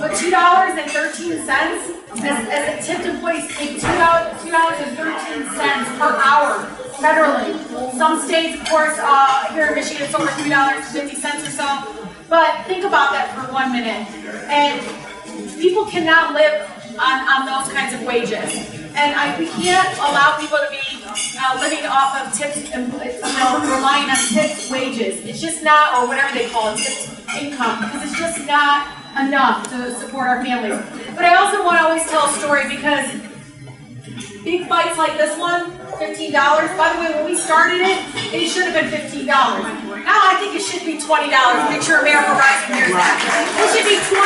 but $2.13 as a tipped employees take $2.13 per hour federally. Some states, of course, here in Michigan, it's over $3.50 or so. But think about that for 1 minute. And people cannot live on those kinds of wages. And we can't allow people to be living off of tipped, relying on tipped wages. It's just not, or whatever they call it, tipped income, because it's just not enough to support our families. But I also want to always tell a story, because big fights like this one, $15. By the way, when we started it, it should have been $15. Now I think it should be $20. Make sure America Rising hears that. It should be $20.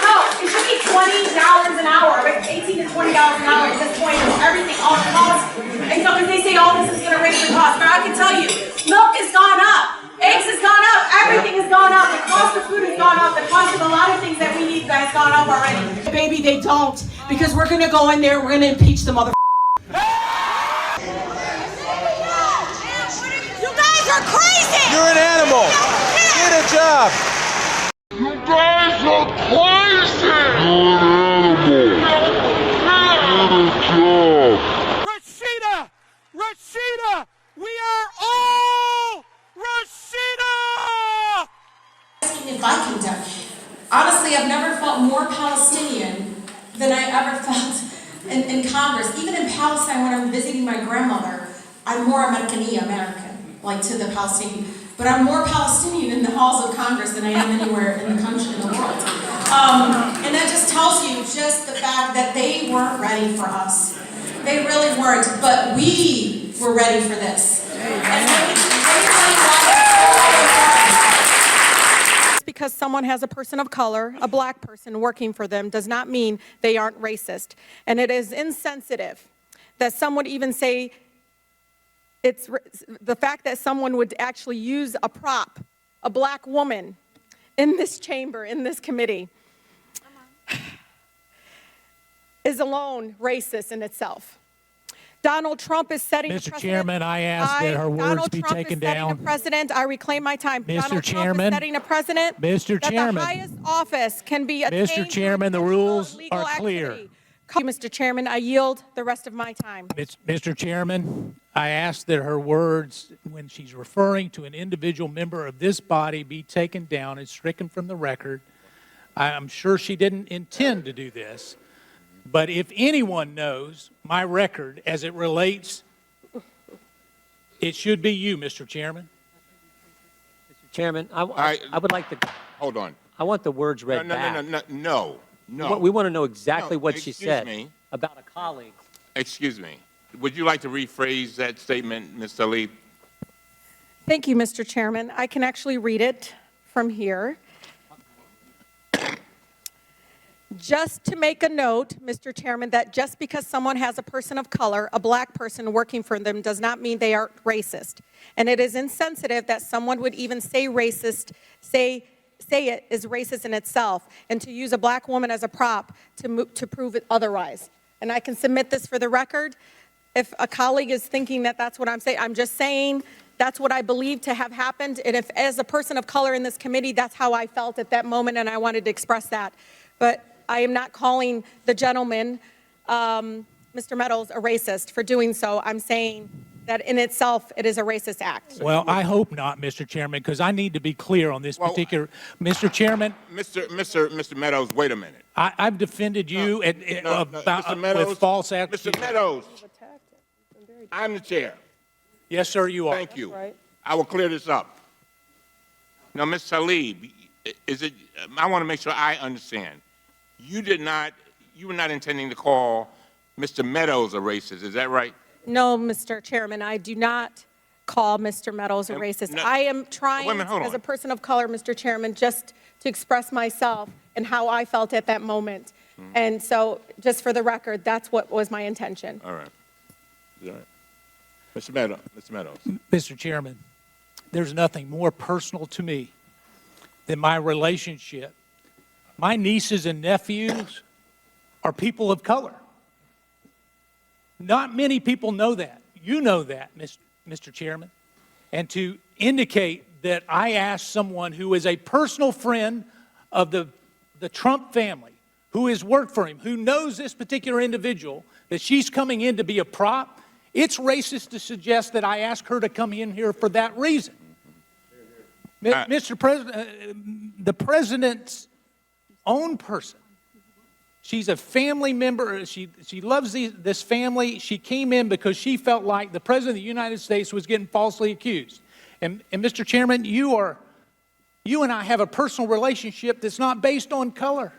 No, it should be $20 an hour, $18 to $20 an hour at this point with everything, all the costs. And so they say, oh, this is going to raise the cost. But I can tell you, milk has gone up. Eggs has gone up. Everything has gone up. The cost of food has gone up. The cost of a lot of things that we need has gone up already. Baby, they don't, because we're going to go in there, we're going to impeach the mother. You're crazy! You're an animal! Get a job! You guys are crazy! You're an animal! Get a job! Rashida! We are all Rashida! In Viking. Honestly, I've never felt more Palestinian than I ever felt in Congress. Even in Palestine, when I'm visiting my grandmother, I'm more American, like to the Palestinian. But I'm more Palestinian in the halls of Congress than I am anywhere in the country, in the world. And that just tells you just the fact that they weren't ready for us. They really weren't, but we were ready for this. Because someone has a person of color, a black person working for them, does not mean they aren't racist. And it is insensitive that some would even say it's the fact that someone would actually use a prop, a black woman, in this chamber, in this committee, is alone racist in itself. Donald Trump is setting a precedent. Mr. Chairman, I ask that her words be taken down. Donald Trump is setting a precedent. I reclaim my time. Mr. Chairman, Trump is setting a precedent. Mr. Chairman, that the highest office can be attained. Mr. Chairman, the rules are clear. Mr. Chairman, I yield the rest of my time. Mr. Chairman, I ask that her words, when she's referring to an individual member of this body, be taken down and stricken from the record. I'm sure she didn't intend to do this. But if anyone knows my record as it relates, it should be you, Mr. Chairman. Mr. Chairman, I would like to... Hold on. I want the words read back. No. We want to know exactly what she said me. about a colleague. Excuse me. Would you like to rephrase that statement, Ms. Tlaib? Thank you, Mr. Chairman. I can actually read it from here. Just to make a note, Mr. Chairman, that just because someone has a person of color, a black person working for them, does not mean they are racist. And it is insensitive that someone would even say racist, say it is racist in itself, and to use a black woman as a prop to prove it otherwise. And I can submit this for the record. If a colleague is thinking that that's what I'm saying, I'm just saying that's what I believe to have happened. And if, as a person of color in this committee, that's how I felt at that moment, and I wanted to express that. But I am not calling the gentleman, Mr. Meadows, a racist for doing so. I'm saying that in itself, it is a racist act. Well, I hope not, Mr. Chairman, because I need to be clear on this particular. Mr. Chairman. Mr. Meadows, wait a minute. I've defended you with false accusations. Mr. Meadows, I'm the chair. Yes, sir, you are. Thank you. Right. I will clear this up. Now, Ms. Tlaib, I want to make sure I understand. You were not intending to call Mr. Meadows a racist, is that right? No, Mr. Chairman, I do not call Mr. Meadows a racist. No, I am trying, as a person of color, Mr. Chairman, just to express myself and how I felt at that moment. And so, just for the record, that's what was my intention. All right. All right. Mr. Meadows. Mr. Chairman, there's nothing more personal to me than my relationship. My nieces and nephews are people of color. Not many people know that. You know that, Mr. Chairman. And to indicate that I asked someone who is a personal friend of the the Trump family, who has worked for him, who knows this particular individual, that she's coming in to be a prop, it's racist to suggest that I ask her to come in here for that reason. Mr. President, the president's own person, she's a family member. She loves this family. She came in because she felt like the president of the United States was getting falsely accused. And Mr. Chairman, you and I have a personal relationship that's not based on color.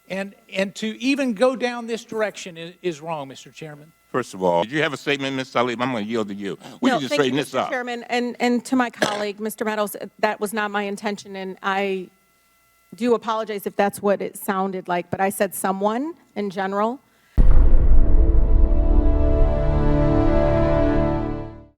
And to even go down this direction is wrong, Mr. Chairman. First of all, did you have a statement, Ms. Tlaib? I'm going to yield to you. We need to straighten this up. Mr. Chairman, and to my colleague, Mr. Meadows, that was not my intention, and I do apologize if that's what it sounded like, but I said someone in general.